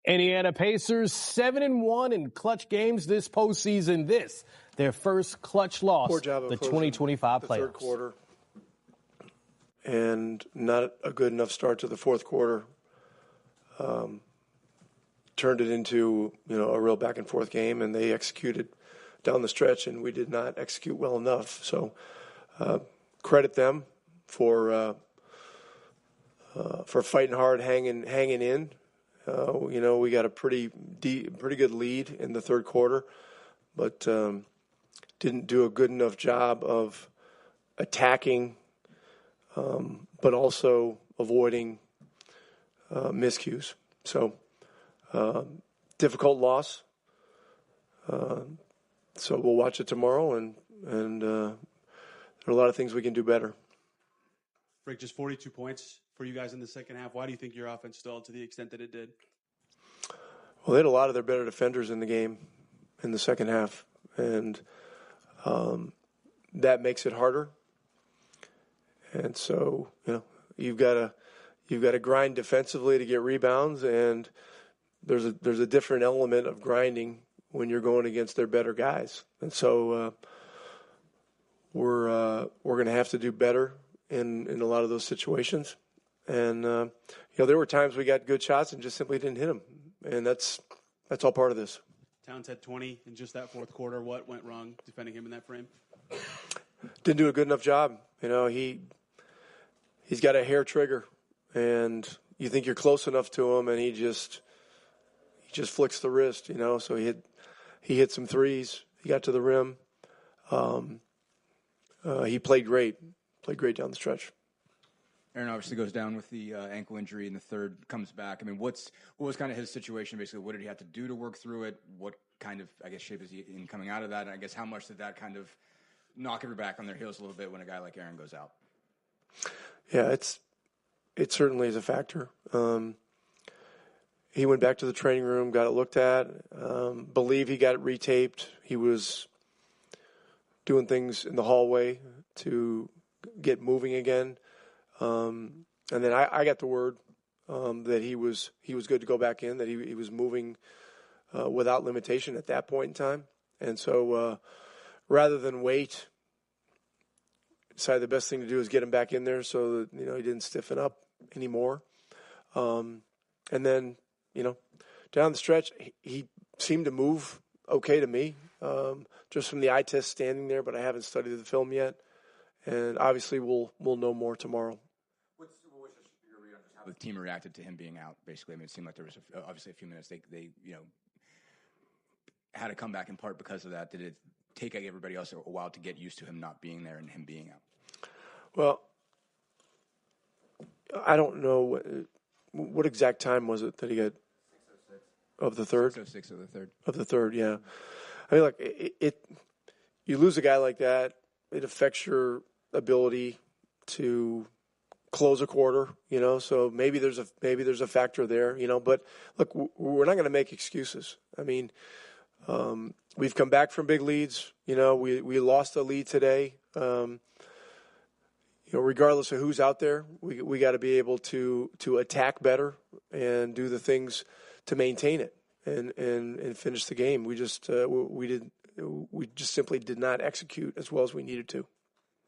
Indiana Pacers 7-1 in clutch games this postseason. This their first clutch loss. Poor job of the 2025 the playoffs. Third quarter, and not a good enough start to the fourth quarter. Turned it into a real back and forth game, and they executed down the stretch, and we did not execute well enough. So credit them for fighting hard, hanging in. We got a pretty good lead in the third quarter, but didn't do a good enough job of attacking, but also avoiding miscues. So difficult loss. So we'll watch it tomorrow, and there are a lot of things we can do better. Rick, just 42 points for you guys in the second half. Why do you think your offense stalled to the extent that it did? Well, they had a lot of their better defenders in the game in the second half, and that makes it harder. And so, you've got to grind defensively to get rebounds, and there's a different element of grinding when you're going against their better guys. And so we're going to have to do better in a lot of those situations. And there were times we got good shots and just simply didn't hit them, and that's all part of this. Towns had 20 in just that fourth quarter. What went wrong defending him in that frame? Didn't do a good enough job. He's got a hair trigger, and you think you're close enough to him, and he just flicks the wrist. So he hit some threes. He got to the rim. He played great down the stretch. Aaron obviously goes down with the ankle injury in the third, comes back. I mean, what was kind of his situation, basically? What did he have to do to work through it? What kind of, shape is he in coming out of that? And I guess how much did that kind of knock everybody back on their heels a little bit when a guy like Aaron goes out? Yeah, it certainly is a factor. He went back to the training room, got it looked at, believe he got it retaped. He was doing things in the hallway to get moving again. And then I got the word that he was good to go back in, that he was moving without limitation at that point in time. And so rather than wait, decided the best thing to do is get him back in there so that he didn't stiffen up anymore. And then down the stretch, he seemed to move okay to me, just from the eye test standing there, but I haven't studied the film yet. And obviously we'll know more tomorrow. What was your read on just how the team reacted to him being out, basically? I mean, it seemed like there was obviously a few minutes they had to come back in part because of that. Did it take everybody else a while to get used to him not being there and him being out? Well, I don't know what exact time was it that he got of the third? 6:06 of the third. Of the third, yeah. I mean, you lose a guy like that, it affects your ability to close a quarter, so maybe there's a factor there, but look, we're not going to make excuses. I mean, we've come back from big leads, we lost a lead today. Regardless of who's out there, we got to be able to attack better and do the things to maintain it and finish the game. We just simply did not execute as well as we needed to.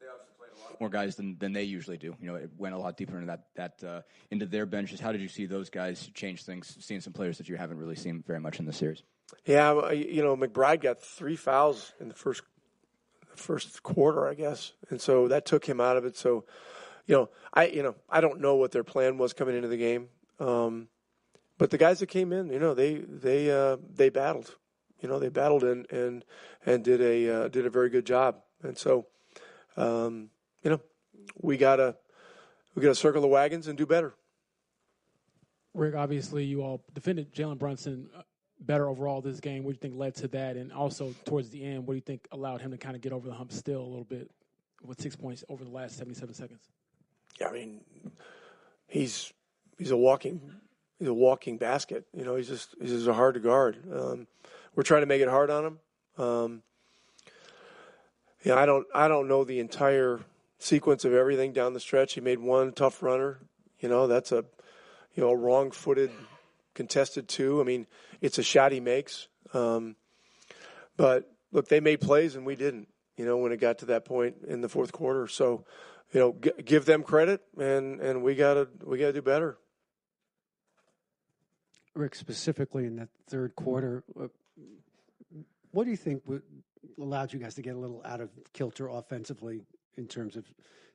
They obviously played a lot more guys than they usually do. It went a lot deeper into that into their benches. How did you see those guys change things? Seeing some players that you haven't really seen very much in the series. Yeah, McBride got 3 fouls in the first quarter, I guess, and so that took him out of it. So, I don't know what their plan was coming into the game, but the guys that came in, they battled. They battled and did a very good job. And so, we gotta circle the wagons and do better. Rick, obviously, you all defended Jalen Brunson better overall this game. What do you think led to that? And also towards the end, what do you think allowed him to kind of get over the hump still a little bit with 6 points over the last 77 seconds? Yeah, I mean, he's a walking basket. He's just hard to guard. We're trying to make it hard on him. I don't know the entire sequence of everything down the stretch. He made one tough runner. That's a wrong-footed contested too. I mean, it's a shot he makes. But look, they made plays and we didn't, when it got to that point in the fourth quarter. So, give them credit and we gotta do better. Rick, specifically in that third quarter, what do you think allowed you guys to get a little out of kilter offensively in terms of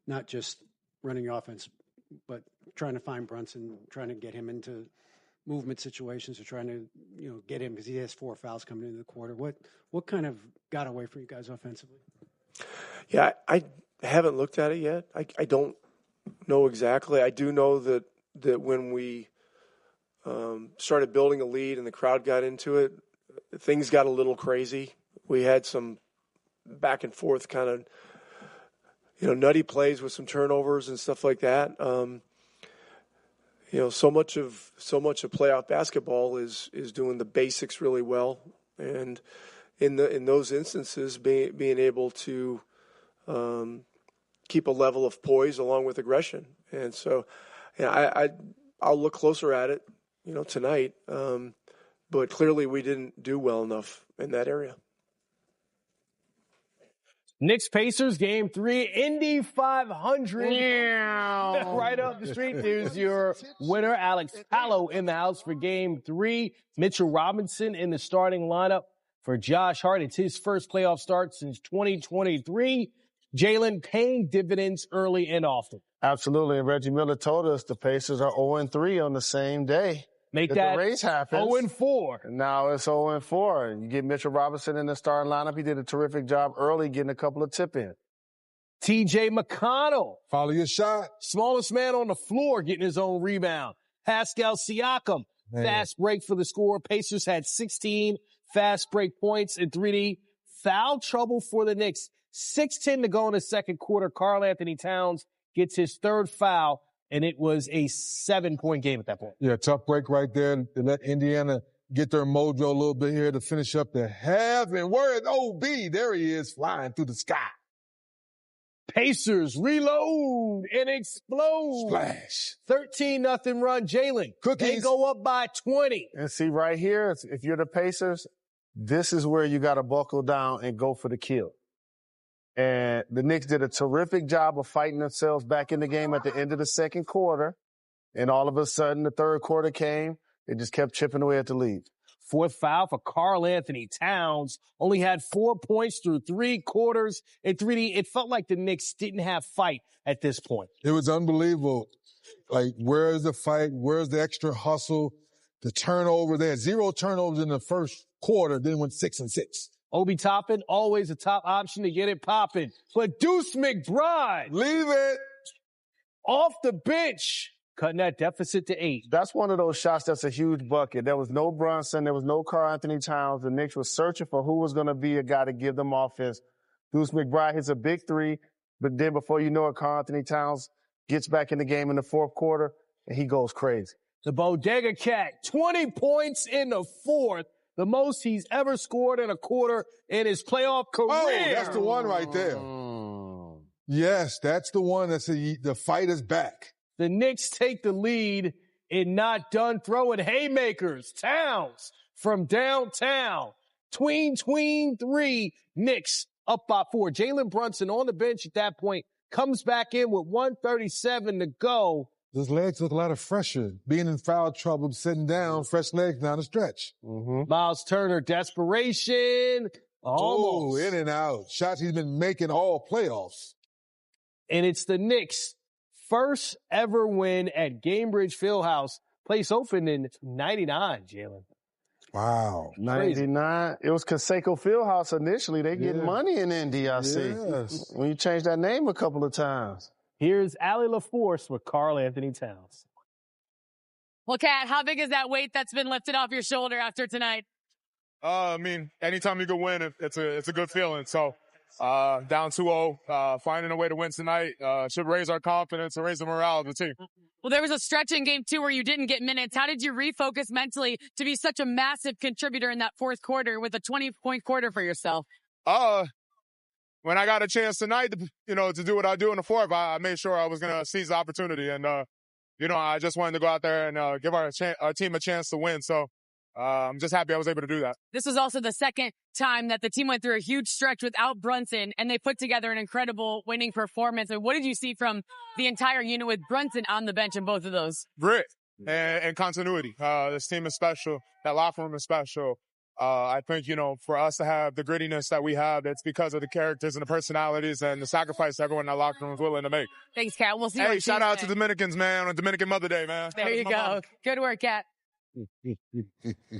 not just running your offense, but trying to find Brunson, trying to get him into movement situations, or trying to get him, because he has 4 fouls coming into the quarter. What kind of got away from you guys offensively? Yeah, I haven't looked at it yet. I don't know exactly. I do know that when we started building a lead and the crowd got into it, things got a little crazy. We had some back and forth kind of nutty plays with some turnovers and stuff like that. So much of playoff basketball is doing the basics really well, and in those instances, being able to keep a level of poise along with aggression. And so, I'll look closer at it, tonight. But clearly, we didn't do well enough in that area. Knicks-Pacers, Game 3, Indy 500. Right up the street, there's your winner, Alex Pallow, in the house for Game 3. Mitchell Robinson in the starting lineup for Josh Hart. It's his first playoff start since 2023. Jalen paying dividends early and often. Absolutely, and Reggie Miller told us the Pacers are 0-3 on the same day. Make that the race happens. 0-4. Now it's 0-4. You get Mitchell Robinson in the starting lineup. He did a terrific job early getting a couple of tip-in. T.J. McConnell. Follow your shot. Smallest man on the floor getting his own rebound. Pascal Siakam. Fast break for the score. Pacers had 16 fast break points in 3D. Foul trouble for the Knicks. 6:10 to go in the second quarter. Karl Anthony Towns gets his third foul, and it was a 7-point game at that point. Yeah, tough break right there to let Indiana get their mojo a little bit here to finish up the half. And where is OB? There he is, flying through the sky. Pacers reload and explode. Splash. 13-0 run. Jalen. Cookies. They go up by 20. And see right here, if you're the Pacers, this is where you got to buckle down and go for the kill. And the Knicks did a terrific job of fighting themselves back in the game at the end of the second quarter. And all of a sudden, the third quarter came. They just kept chipping away at the lead. Fourth foul for Karl Anthony Towns. Only had 4 points through 3 quarters. In 3D, it felt like the Knicks didn't have fight at this point. It was unbelievable. Like, where's the fight? Where's the extra hustle? The turnover. They had 0 turnovers in the first quarter, then went 6-6. Obi Toppin, always a top option to get it popping. But Deuce McBride. Leave it. Off the bench. Cutting that deficit to 8. That's one of those shots that's a huge bucket. There was no Brunson. There was no Karl Anthony Towns. The Knicks were searching for who was going to be a guy to give them offense. Deuce McBride hits a big 3, but then before you know it, Karl Anthony Towns gets back in the game in the fourth quarter, and he goes crazy. The Bodega Cat, 20 points in the fourth. The most he's ever scored in a quarter in his playoff career. Oh, that's the one right there. Yes, that's the one that said the fight is back. The Knicks take the lead and not done throwing haymakers. Towns from downtown. Tween 3. Knicks up by 4. Jalen Brunson on the bench at that point comes back in with 1:37 to go. His legs look a lot fresher. Being in foul trouble, sitting down, fresh legs down the stretch. Miles Turner, desperation. Almost. Oh, in and out. Shots he's been making all playoffs. And it's the Knicks' first ever win at Gainbridge Fieldhouse. Place opened in 99, Jalen. Wow. 99. It was Conseco Fieldhouse initially. They get money in Indy, I see. Yes. When you change that name a couple of times. Here's Allie LaForce with Karl Anthony Towns. Well, Kat, how big is that weight that's been lifted off your shoulder after tonight? I mean, anytime you can win, it's a good feeling. So, down 2-0, finding a way to win tonight should raise our confidence and raise the morale of the team. Well, there was a stretch in Game 2 where you didn't get minutes. How did you refocus mentally to be such a massive contributor in that fourth quarter with a 20-point quarter for yourself? When I got a chance tonight, to do what I do in the fourth, I made sure I was going to seize the opportunity. And, I just wanted to go out there and give our team a chance to win. So I'm just happy I was able to do that. This was also the second time that the team went through a huge stretch without Brunson, and they put together an incredible winning performance. And what did you see from the entire unit with Brunson on the bench in both of those? Grit and continuity. This team is special. That locker room is special. I think, for us to have the grittiness that we have, it's because of the characters and the personalities and the sacrifice everyone in that locker room is willing to make. Thanks, Kat. We'll see you on Tuesday. Shout out to Dominicans, man, on Dominican Mother Day, man. There you go. Good work, Kat.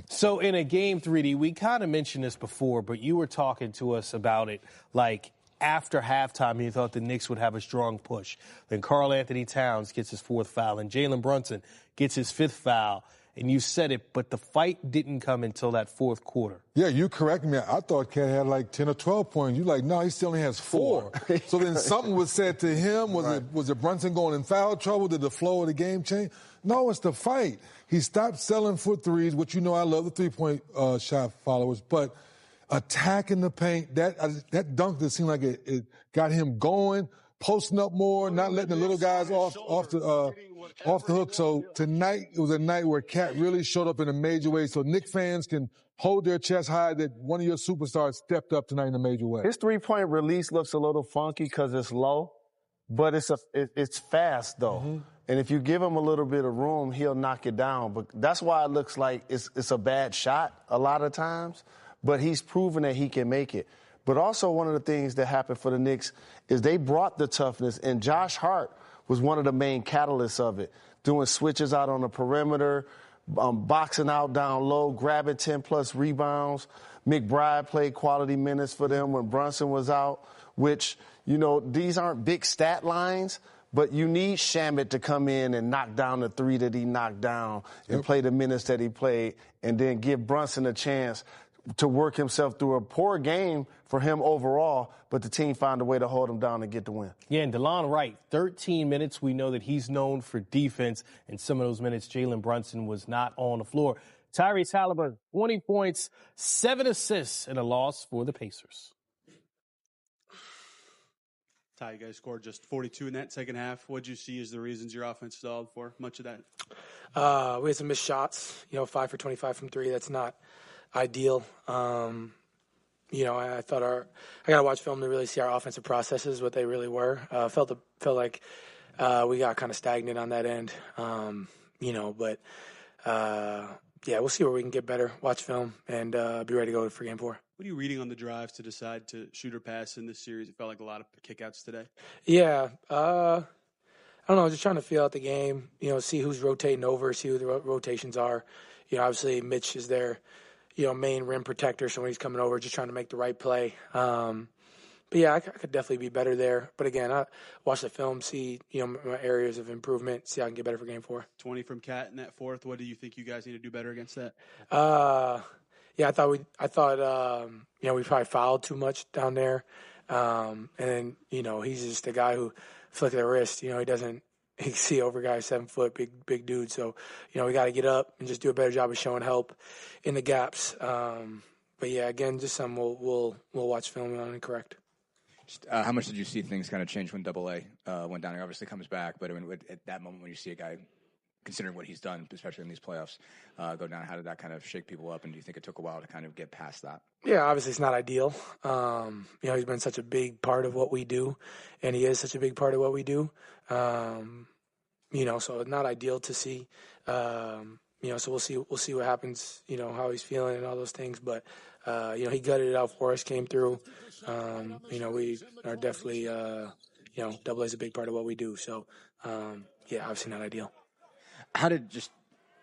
So in a game 3D, we kind of mentioned this before, but you were talking to us about it like after halftime, you thought the Knicks would have a strong push. Then Karl Anthony Towns gets his 4th foul, and Jalen Brunson gets his 5th foul. And you said it, but the fight didn't come until that 4th quarter. Yeah, you correct me. I thought Cat had like 10 or 12 points. You like, no, he still only has 4. So then something was said to him. Was it Brunson going in foul trouble? Did the flow of the game change? No, it's the fight. He stopped selling for threes, which I love the three-point shot followers, but attacking the paint, that dunk that seemed like it got him going, posting up more, not letting the little guys off the hook. So tonight it was a night where Cat really showed up in a major way. So Knicks fans can hold their chest high that one of your superstars stepped up tonight in a major way. His three-point release looks a little funky because it's low, but it's fast though. Mm-hmm. And if you give him a little bit of room, he'll knock it down. But that's why it looks like it's a bad shot a lot of times. But he's proven that he can make it. But also one of the things that happened for the Knicks is they brought the toughness, and Josh Hart was one of the main catalysts of it, doing switches out on the perimeter, boxing out down low, grabbing 10-plus rebounds. McBride played quality minutes for them when Brunson was out, which, these aren't big stat lines, but you need Shamet to come in and knock down the 3 that he knocked down and play the minutes that he played, and then give Brunson a chance to work himself through a poor game for him overall, but the team found a way to hold him down and get the win. Yeah, and DeLon Wright, 13 minutes. We know that he's known for defense, and some of those minutes Jalen Brunson was not on the floor. Tyrese Haliburton, 20 points, 7 assists, and a loss for the Pacers. Ty, you guys scored just 42 in that second half. What did you see as the reasons your offense stalled for much of that? We had some missed shots, 5 for 25 from 3. That's not ideal. I thought I got to watch film to really see our offensive processes, what they really were. Felt like we got kind of stagnant on that end, but we'll see where we can get better, watch film, and be ready to go for game 4. What are you reading on the drives to decide to shoot or pass in this series? It felt like a lot of kickouts today. Yeah. I don't know, just trying to feel out the game, see who's rotating over, see who the rotations are. Obviously Mitch is their, main rim protector, so when he's coming over, just trying to make the right play. But yeah, I could definitely be better there. But again, I watch the film, see, my areas of improvement, see how I can get better for game 4. 20 from Cat in that 4th. What do you think you guys need to do better against that? Yeah, I thought we probably fouled too much down there. And then, he's just a guy who flick the wrist, he can see over guys 7 foot, big dude. So, we got to get up and just do a better job of showing help in the gaps. But yeah, again, just something we'll watch film on and correct. Just, how much did you see things kind of change when AA went down? He obviously comes back, but at that moment when you see a guy, considering what he's done, especially in these playoffs, go down, how did that kind of shake people up? And do you think it took a while to kind of get past that? Yeah, obviously it's not ideal. He's been such a big part of what we do, and he is such a big part of what we do. So it's not ideal to see. So we'll see what happens, how he's feeling and all those things. But, he gutted it out for us, came through. We are definitely, AA is a big part of what we do. So, obviously not ideal. How did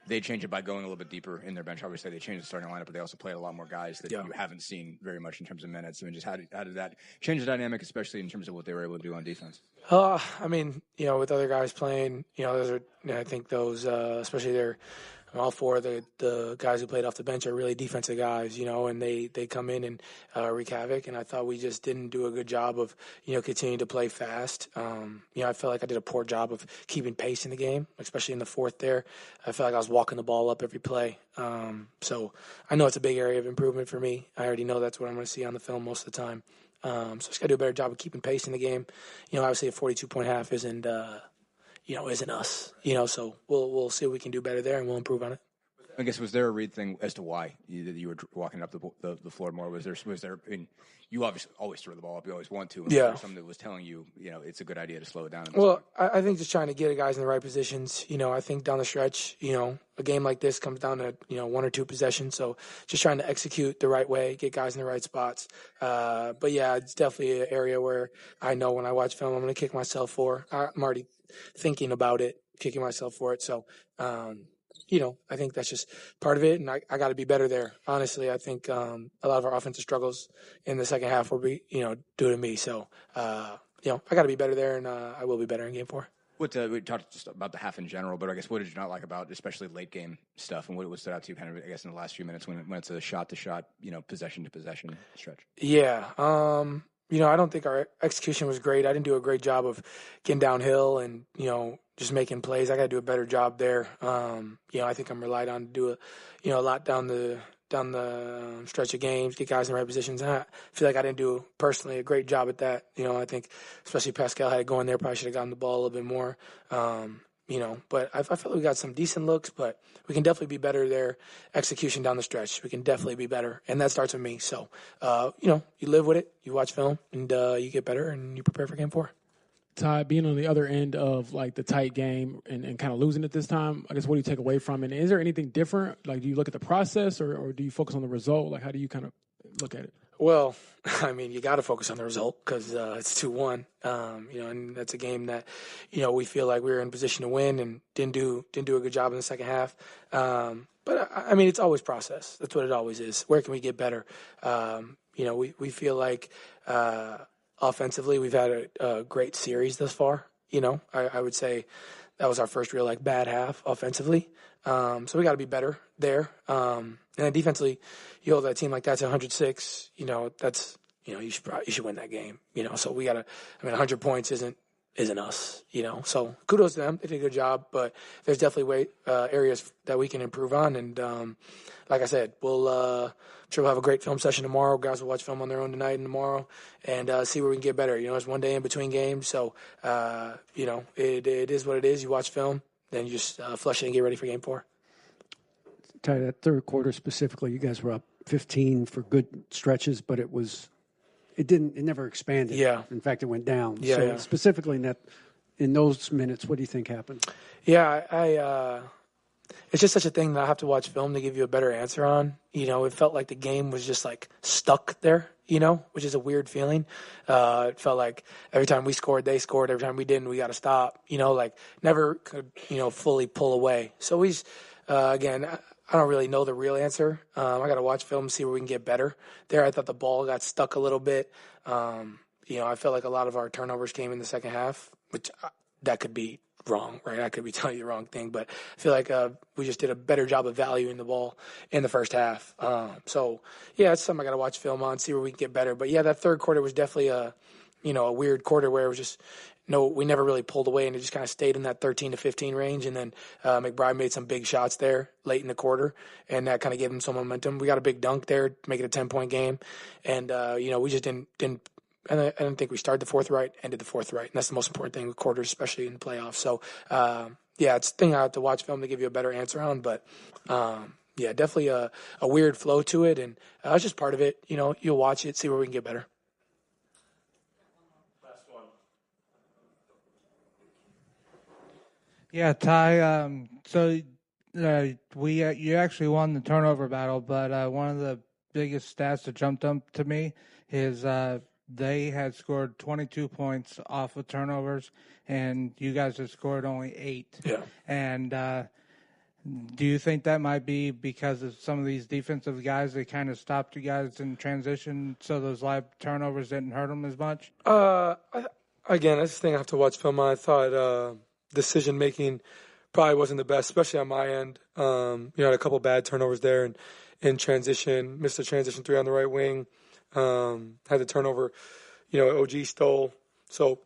they change it by going a little bit deeper in their bench? Obviously, they changed the starting lineup, but they also played a lot more guys that you haven't seen very much in terms of minutes. I mean, just how did that change the dynamic, especially in terms of what they were able to do on defense? With other guys playing, I think those, especially all 4 of the guys who played off the bench are really defensive guys, and they come in and wreak havoc. And I thought we just didn't do a good job of, continuing to play fast. I felt like I did a poor job of keeping pace in the game, especially in the 4th there. I felt like I was walking the ball up every play. So I know it's a big area of improvement for me. I already know that's what I'm going to see on the film most of the time. So I just got to do a better job of keeping pace in the game. Obviously a 42-point half isn't isn't us. So we'll see what we can do better there, and we'll improve on it. I guess, was there a read thing as to why you were walking up the floor more? Was there? I mean, you obviously always throw the ball up. You always want to. And Yeah. Was something that was telling you, it's a good idea to slow it down. Well, I think just trying to get guys in the right positions. I think down the stretch, a game like this comes down to, 1 or 2 possessions. So just trying to execute the right way, get guys in the right spots. But yeah, it's definitely an area where I know when I watch film, I'm going to kick myself for. I'm already thinking about it, kicking myself for it. So, I think that's just part of it, and I got to be better there. Honestly, I think a lot of our offensive struggles in the second half will be, due to me. So, I got to be better there, and I will be better in Game 4. We talked just about the half in general, but I guess what did you not like about especially late game stuff, and what stood out to you kind of, I guess, in the last few minutes when it's a shot-to-shot, possession-to-possession stretch? Yeah. I don't think our execution was great. I didn't do a great job of getting downhill and, just making plays. I got to do a better job there. I think I'm relied on to do a lot down the stretch of games, get guys in the right positions. And I feel like I didn't do personally a great job at that. I think especially Pascal had to go in there, probably should have gotten the ball a little bit more. But I feel like we got some decent looks, but we can definitely be better there. Execution down the stretch, we can definitely be better, and that starts with me. So, you live with it, you watch film, and you get better, and you prepare for Game 4. Ty, being on the other end of like the tight game and kind of losing it this time, I guess what do you take away from it? And is there anything different? Like, do you look at the process or do you focus on the result? Like, how do you kind of look at it? Well, I mean, you got to focus on the result because it's 2-1. And that's a game that, we feel like we were in position to win and didn't do a good job in the second half. But I mean, it's always process. That's what it always is. Where can we get better? We feel like offensively we've had a great series thus far. I would say that was our first real bad half offensively. So we got to be better there. And then defensively, you hold that team like that's 106. That's you should win that game. So we got to. 100 points isn't us. So kudos to them. They did a good job, but there's definitely areas that we can improve on. And like I said, I'm sure we'll have a great film session tomorrow. Guys will watch film on their own tonight and tomorrow, and see where we can get better. It's one day in between games, so it is what it is. You watch film, then you just flush it and get ready for Game 4. Ty, that third quarter specifically, you guys were up 15 for good stretches, but it never expanded. Yeah. In fact, it went down. Yeah, so yeah. specifically in those minutes, what do you think happened? Yeah, it's just such a thing that I have to watch film to give you a better answer on. It felt like the game was just stuck there, which is a weird feeling. It felt like every time we scored, they scored. Every time we didn't, we got to stop. Never could, fully pull away. So again, I don't really know the real answer. I got to watch film and see where we can get better. There, I thought the ball got stuck a little bit. I felt like a lot of our turnovers came in the second half, which that could be wrong, right? I could be telling you the wrong thing, but I feel like we just did a better job of valuing the ball in the first half. So, yeah, it's something I got to watch film on, see where we can get better. But, yeah, that third quarter was definitely a weird quarter where it was just we never really pulled away, and it just kind of stayed in that 13 to 15 range. And then McBride made some big shots there late in the quarter, and that kind of gave him some momentum. We got a big dunk there to make it a 10-point game. And, we just didn't and I don't think we started the fourth right, ended the fourth right. And that's the most important thing with quarters, especially in the playoffs. So, it's a thing I have to watch film to give you a better answer on. But, definitely a weird flow to it. And it's just part of it. You'll watch it, see where we can get better. Last one. Yeah, Ty, you actually won the turnover battle, but one of the biggest stats that jumped up to me is they had scored 22 points off of turnovers, and you guys have scored only 8. Yeah. And do you think that might be because of some of these defensive guys that kind of stopped you guys in transition, so those live turnovers didn't hurt them as much? Again, that's the thing I have to watch film on. I thought decision-making probably wasn't the best, especially on my end. Had a couple bad turnovers there and in transition, missed a transition 3 on the right wing. Had the turnover, OG stole. So,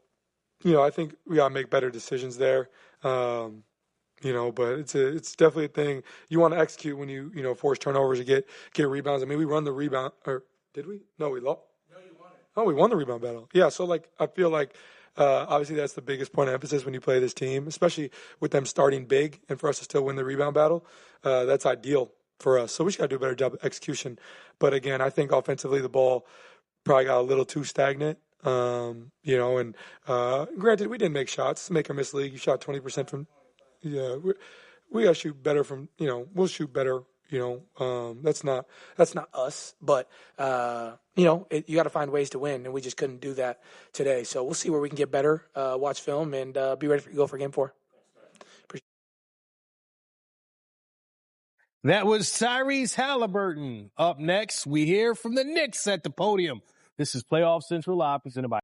I think we got to make better decisions there. But it's definitely a thing. You want to execute when you force turnovers to get rebounds. I mean, we run the rebound, or did we? No, we lost. No, you won it. Oh, we won the rebound battle. Yeah, so, I feel like Obviously, that's the biggest point of emphasis when you play this team, especially with them starting big and for us to still win the rebound battle. That's ideal for us. So we just got to do a better job of execution. But again, I think offensively the ball probably got a little too stagnant. And granted, we didn't make shots. It's a make or miss league. You shot 20% from, we got to shoot better from, we'll shoot better. That's not us, but you got to find ways to win, and we just couldn't do that today. So we'll see where we can get better. Watch film and be ready to go for Game 4. That was Tyrese Haliburton. Up next, we hear from the Knicks at the podium. This is Playoff Central Live presented by